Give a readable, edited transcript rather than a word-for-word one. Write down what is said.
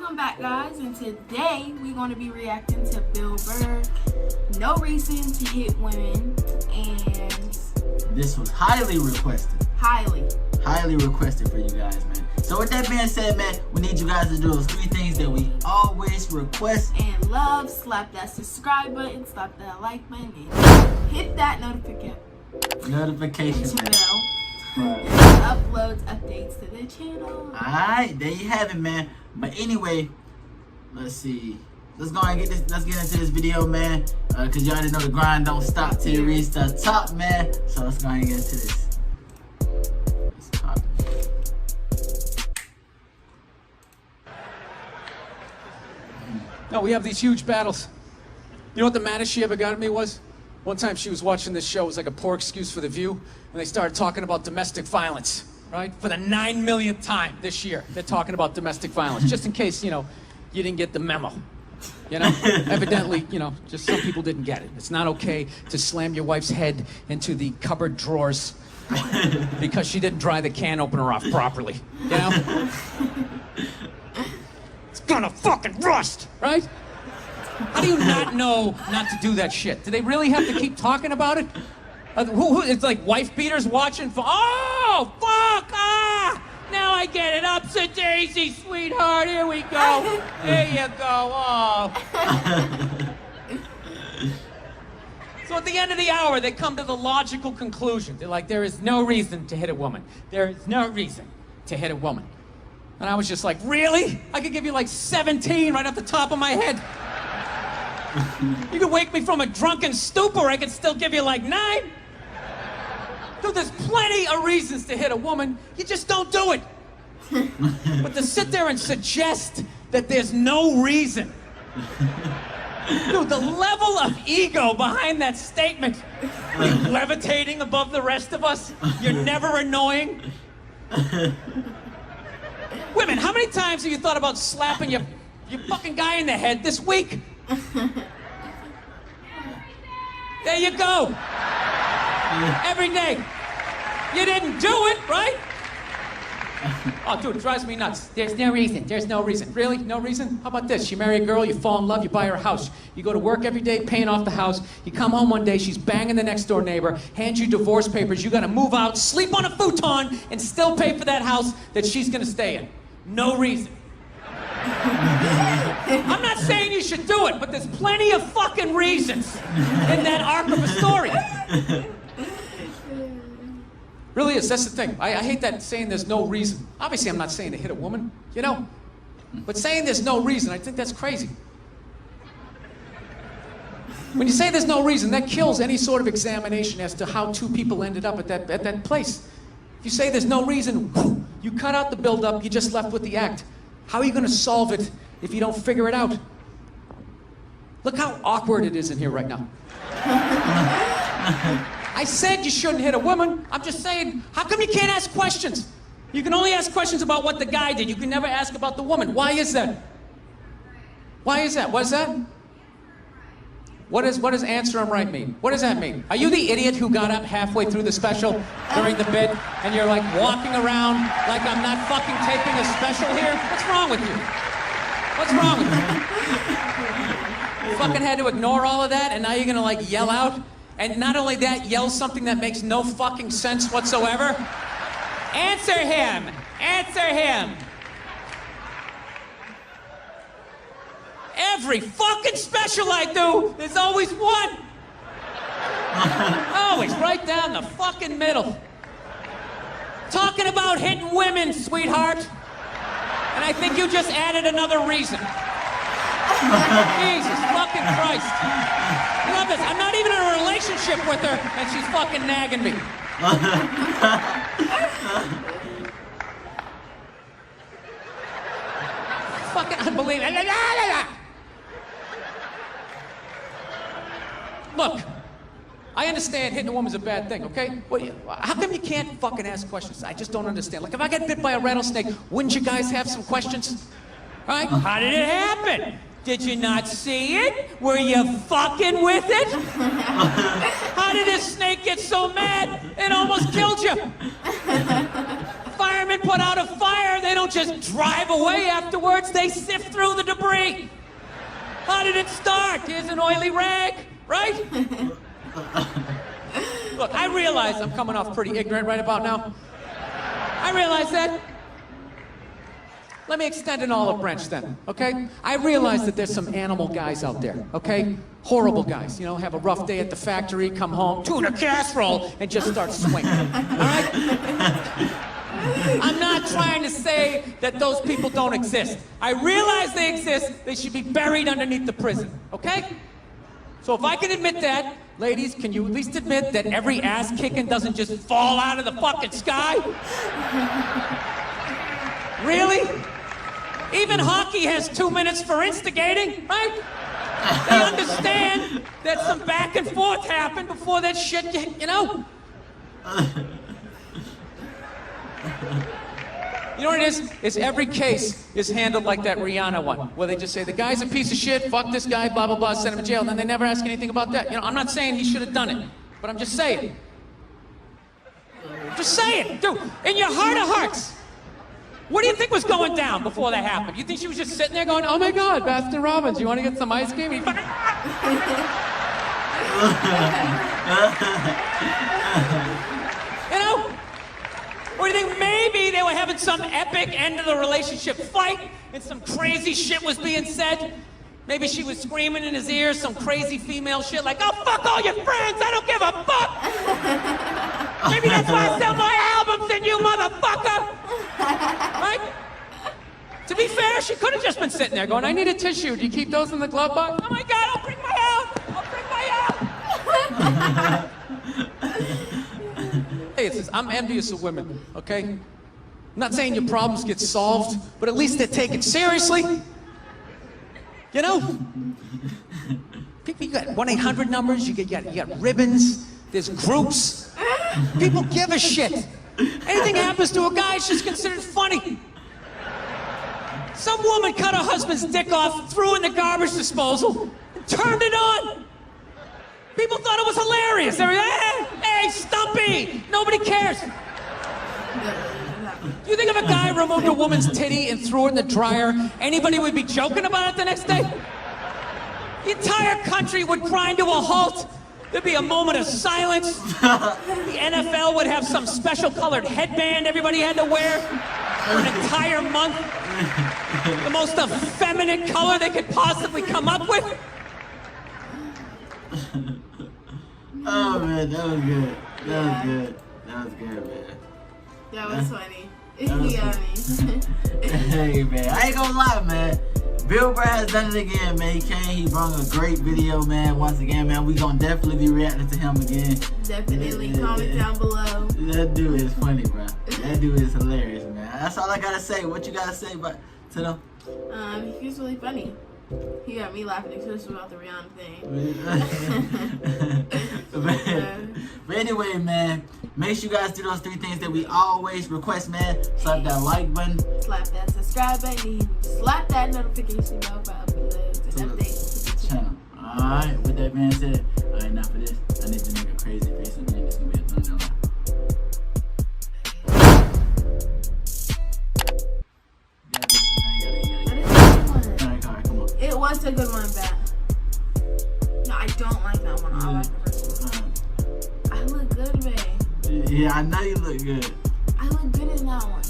Welcome back, guys, and today we're going to be reacting to Burr. No reason to hit women, and this was highly requested. Highly requested for you guys, man. So with that being said, man, we need you guys to do those 3 things that we always request. And love, slap that subscribe button, slap that like button, and hit that notification bell. Uploads updates to the channel. Alright, there you have it, man. But anyway, let's see. Let's go and let's get into this video, man. Cause you already know the grind don't stop till you reach the top, man. So let's go and get into this. Let's pop it. No, we have these huge battles. You know what the maddest she ever got at me was? One time she was watching this show, it was like a poor excuse for The View, and they started talking about domestic violence, right? For the 9 millionth time this year, they're talking about domestic violence, just in case, you know, you didn't get the memo. You know, evidently, you know, just some people didn't get it. It's not okay to slam your wife's head into the cupboard drawers because she didn't dry the can opener off properly, you know? It's gonna fucking rust, right? How do you not know not to do that shit? Do they really have to keep talking about it? It's like wife beaters watching for, oh, fuck, now I get it, upsy daisy, sweetheart, here we go. There you go, oh. So at the end of the hour, they come to the logical conclusion. They're like, there is no reason to hit a woman. There is no reason to hit a woman. And I was just like, really? I could give you like 17 right off the top of my head. You could wake me from a drunken stupor, I could still give you like 9. Dude, there's plenty of reasons to hit a woman, you just don't do it. But to sit there and suggest that there's no reason. Dude, the level of ego behind that statement. You're levitating above the rest of us, you're never annoying. Women, how many times have you thought about slapping your fucking guy in the head this week? There you go. Every day. You didn't do it, right? Oh, dude, it drives me nuts. There's no reason. There's no reason. Really? No reason? How about this? You marry a girl, you fall in love, you buy her a house. You go to work every day paying off the house. You come home one day, she's banging the next door neighbor, hands you divorce papers, you gotta move out, sleep on a futon, and still pay for that house that she's gonna stay in. No reason. I'm not saying you should do it, but there's plenty of fucking reasons in that arc of a story. Really is, that's the thing. I hate that saying there's no reason. Obviously, I'm not saying to hit a woman, you know? But saying there's no reason, I think that's crazy. When you say there's no reason, that kills any sort of examination as to how 2 people ended up at that place. If you say there's no reason, you cut out the build-up, you're just left with the act. How are you going to solve it if you don't figure it out? Look how awkward it is in here right now. I said you shouldn't hit a woman. I'm just saying, how come you can't ask questions? You can only ask questions about what the guy did. You can never ask about the woman. Why is that? Why is that? What is that? What does answer him right mean? What does that mean? Are you the idiot who got up halfway through the special during the bit and you're like walking around like I'm not fucking taping a special here? What's wrong with you? What's wrong with you? You fucking had to ignore all of that and now you're gonna like yell out? And not only that, yell something that makes no fucking sense whatsoever? Answer him! Answer him! Every fucking special I do, there's always one. Always right down the fucking middle. Talking about hitting women, sweetheart. And I think you just added another reason. Jesus fucking Christ. I love this. I'm not even in a relationship with her, and she's fucking nagging me. Fucking unbelievable. Look, I understand hitting a woman's a bad thing, okay? How come you can't fucking ask questions? I just don't understand. Like, if I get bit by a rattlesnake, wouldn't you guys have some questions? All right? How did it happen? Did you not see it? Were you fucking with it? How did this snake get so mad it almost killed you? Fireman firemen put out a fire, they don't just drive away afterwards, they sift through the debris. How did it start? Here's an oily rag, right? Look, I realize I'm coming off pretty ignorant right about now. I realize that. Let me extend an olive branch then, okay? I realize that there's some animal guys out there, okay? Horrible guys, you know, have a rough day at the factory, come home, tuna casserole, and just start swinging, all right? I'm not trying to say that those people don't exist. I realize they exist, they should be buried underneath the prison, okay? So if I can admit that, ladies, can you at least admit that every ass kicking doesn't just fall out of the fucking sky? Really? Even hockey has 2 minutes for instigating, right? They understand that some back and forth happened before that shit, you know? You know what it is? It's every case is handled like that Rihanna one, where they just say, the guy's a piece of shit, fuck this guy, blah, blah, blah, send him to jail, and then they never ask anything about that. You know, I'm not saying he should have done it, but I'm just saying. Just saying, dude, in your heart of hearts, what do you think was going down before that happened? You think she was just sitting there going, oh my God, Baskin Robbins, you want to get some ice cream? You know? Or do you think maybe they were having some epic end of the relationship fight and some crazy shit was being said? Maybe she was screaming in his ear some crazy female shit like, oh, fuck all your friends, I don't give a fuck! Maybe that's why I sell my albums and you motherfucker! Right? To be fair, she could have just been sitting there going, I need a tissue. Do you keep those in the glove box? Oh my God, I'll bring my out! I'll bring my out! Hey, it says, I'm envious of women, okay? I'm not saying your problems get solved, but at least they're taken seriously. You know? People, you got 1-800 numbers, you got ribbons, there's groups. People give a shit. Anything happens to a guy, it's just considered funny. Some woman cut her husband's dick off, threw it in the garbage disposal, and turned it on. People thought it was hilarious. They were, hey, Stumpy! Nobody cares. You think if a guy removed a woman's titty and threw it in the dryer, anybody would be joking about it the next day? The entire country would grind to a halt. There'd be a moment of silence. The NFL would have some special colored headband everybody had to wear for an entire month. The most effeminate color they could possibly come up with. Oh man, that was good. That was good. That was good, man. That was funny. That was Hey man, I ain't gonna lie, man. Bill Burr has done it again, man. He came, he brought a great video, man. Once again, man, we gonna definitely be reacting to him again. Definitely comment down below. That dude is funny, bro. That dude is hilarious, man. That's all I gotta say. What you gotta say about to them? He's really funny. He got me laughing, especially about the Rihanna thing. But anyway, man, make sure you guys do those 3 things that we always request, man. Slap that like button. Slap that subscribe button. And slap that notification bell for uploads and updates to the channel. Alright, with that being said, alright, now for this, I need to make a crazy face and then it's gonna be a thumbnail. It was a good one, bet. No, I don't like that one. I like the first one. I look good, babe. Yeah, I know you look good. I look good in that one.